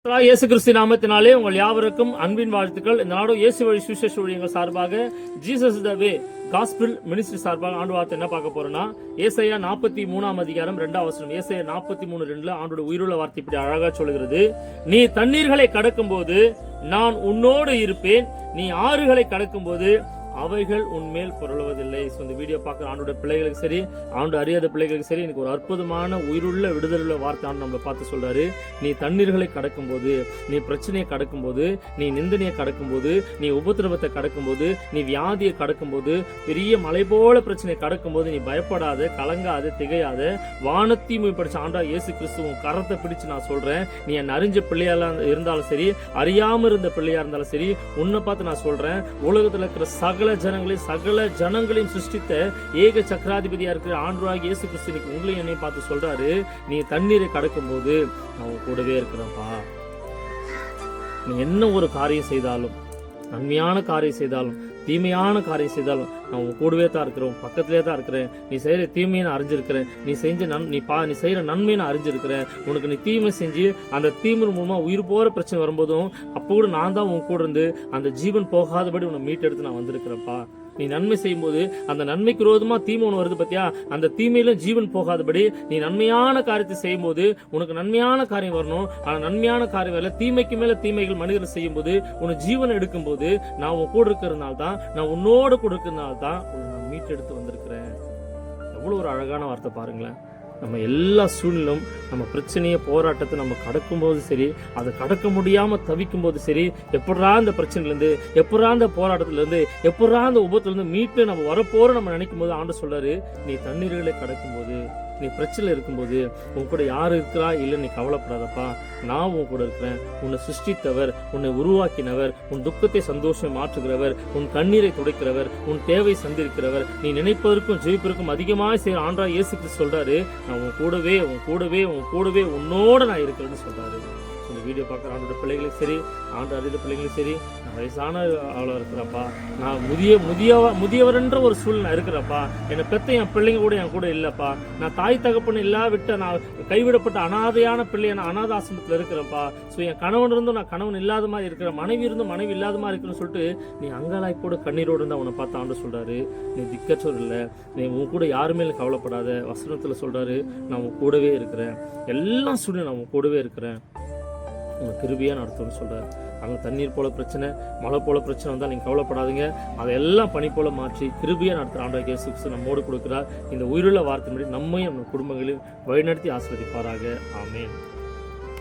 இயேசு கிறிஸ்து நாமத்தினாலே உங்கள் யாவருக்கும் அன்பின் வாழ்த்துக்கள். இந்த நாடு இயேசு வழி சுவிசேஷ ஊழியங்கள் சார்பாக ஜீசஸ் த வே காஸ்பிள் மினிஸ்ட்ரி சார்பாக ஆண்டு வார்த்தை என்ன பார்க்க போறோம்னா, ஏசாயா 43 அதிகாரம் 2 வசனம். ஏசாயா 43:2 ஆண்டோட உயிருள்ள வார்த்தை இப்படி அழகா சொல்கிறது, நீ தண்ணீர்களை கடக்கும் போது நான் உன்னோடு இருப்பேன், நீ ஆறுகளை கடக்கும் போது அவைகள் உன்மேல் புரளுவதில்லை. இந்த வீடியோ பார்க்குற ஆண்டோட பிள்ளைகளுக்கு சரி, ஆண்டு அறியாத பிள்ளைகளுக்கு சரி, எனக்கு ஒரு அற்புதமான உயிருள்ள விடுதலுள்ள வார்த்தை ஆண்டு நம்மளை பார்த்து சொல்றாரு. நீ தண்ணீர்களை கடக்கும் போது, நீ பிரச்சனையை கடக்கும் போது, நீ நிந்தனையை கடக்கும் போது, நீ உபத்திரவத்தை கடக்கும் போது, நீ வியாதியை கடக்கும் போது, பெரிய மலை போல பிரச்சனையை கடக்கும் போது நீ பயப்படாத, கலங்காத, திகையாத. வானத்தையும் படிச்ச ஆண்டா இயேசு கிறிஸ்துவும் கரத்தை பிடிச்சு நான் சொல்றேன், நீ என் அறிஞ்ச பிள்ளையா இருந்தாலும் சரி, அறியாம இருந்த பிள்ளையா இருந்தாலும் சரி, உன்னை பார்த்து நான் சொல்றேன், உலகத்துல இருக்கிற சகல ஜனங்களையும் சிருஷ்டித்த ஏக சக்கராதிபதியா இருக்கிற ஆண்டவராகிய இயேசு கிறிஸ்து உங்களையும் என்னையும் பார்த்து சொல்றாரு, நீ தண்ணீரை கடக்கும் போது நான் கூடவே இருக்கிறப்பா. நீ என்ன ஒரு காரியம் செய்தாலும், நன்மையான காரியம் செய்தாலும் தீமையான காரியம் செய்தாலும் நான் உன் கூடவே தான் இருக்கிறேன், பக்கத்திலே தான் இருக்கிறேன். நீ செய்யற தீமையை நான் அறிஞ்சிருக்கிறேன், நீ செய்யற நன்மையை நான் அறிஞ்சிருக்கிறேன். உனக்கு நீ தீமை செஞ்சு அந்த தீமை மூலமா உயிர் போற பிரச்சனை வரும்போதும் அப்போ கூட நான் தான் உன் கூட இருந்து அந்த ஜீவன் போகாதபடி உன்னை மீட்டெடுத்து நான் வந்திருக்கிறேன்ப்பா. நீ நன்மை செய்யும் போது அந்த நன்மைக்கு விரோதமா தீமை ஒன்று வருது பத்தியா, அந்த தீமையிலும் ஜீவன் போகாதபடி நீ நன்மையான காரியத்தை செய்யும் போது உனக்கு நன்மையான காரியம் வரணும். ஆனா நன்மையான காரியம் வரல, தீமைக்கு மேல தீமைகள் மனிதர்கள் செய்யும் போது உனக்கு ஜீவன் எடுக்கும் போது நான் உன் கூட இருக்கிறதுனால தான், நான் உன்னோட கூட இருக்கிறதுனால தான் நான் மீட்டெடுத்து வந்திருக்கிறேன். எவ்வளவு ஒரு அழகான வார்த்தை பாருங்களேன். நம்ம எல்லா சூழ்நிலும் நம்ம பிரச்சனையை போராட்டத்தை நம்ம கடக்கும் போது சரி, அதை கடக்க முடியாம தவிக்கும் போது சரி, எப்படா இந்த பிரச்சனையிலேருந்து, எப்படா இந்த போராட்டத்திலேருந்து, எப்படா இந்த உபத்திலிருந்து மீட்டு நம்ம வரப்போற நம்ம நினைக்கும் போது ஆண்டு சொல்றாரு, நீ தண்ணீர்களை கடக்கும் போது, நீ பிரச்சனை இருக்கும்போது உன் கூட யாரு இருக்கிறா இல்லை, நீ கவலைப்படாதப்பா, நான் உன் கூட இருக்கிறேன். உன்னை சிருஷ்டித்தவர், உன்னை உருவாக்கினவர், உன் துக்கத்தை சந்தோஷம் மாற்றுகிறவர், உன் கண்ணீரை துடைக்கிறவர், உன் தேவை சந்திருக்கிறவர், நீ நினைப்பதற்கும் ஜெயிப்பதற்கும் அதிகமாக செய்யற ஆண்டா இயேசு கிறிஸ்து சொல்றாரு, நான் உன் கூடவே உன்னோட நான் இருக்கிறேன்னு சொல்றாரு. இந்த வீடியோ பார்க்குற ஆண்டோட பிள்ளைகளுக்கு சரி, ஆண்டு அறிந்த பிள்ளைகளுக்கு சரி, நான் வயசான ஆளாக இருக்கிறப்பா, நான் முதியவர் என்ற ஒரு சூழ்நிலை இருக்கிறப்பா, என்னை பெற்ற என் பிள்ளைங்க கூட என் கூட இல்லப்பா, நான் தாய் தகப்பன் விட்ட நான் கைவிடப்பட்ட அனாதையான பிள்ளை, நான் அனாத ஆசிரமத்தில் இருக்கிறப்பா. ஸோ என் கணவன் இருந்தும் நான் கணவன் இல்லாத மாதிரி இருக்கிறேன், மனைவி இருந்தும் மனைவி இல்லாத மாதிரி இருக்குன்னு சொல்லிட்டு நீ அங்கலாய்ப்போட கண்ணீரோடு இருந்தால் அவனை பார்த்து ஆண்டு சொல்றாரு, நீ திக்கற்றோர் இல்லை, நீ உன் கூட யாருமே கவலைப்படாத. வசனத்தில் சொல்றாரு, நான் உன் கூடவே இருக்கிறேன், எல்லா சூழ்நிலை நான் உன் கூடவே இருக்கிறேன், உங்கள் கிருபையாக நடத்தும்னு சொல்கிறார். அங்கே தண்ணீர் போல பிரச்சனை, மழை போல பிரச்சனை வந்தால் நீங்கள் கவலைப்படாதீங்க, அதையெல்லாம் பனி போல மாற்றி கிருபையாக நடத்துகிற ஆண்டவராகிய இயேசு கிறிஸ்து நம்மோடு கொடுக்கிறார். இந்த உயிருள்ள வார்த்தையின்படி நம்மையும் நம்ம குடும்பங்களையும் வழிநடத்தி ஆசீர்வதிப்பாராக. ஆமென்.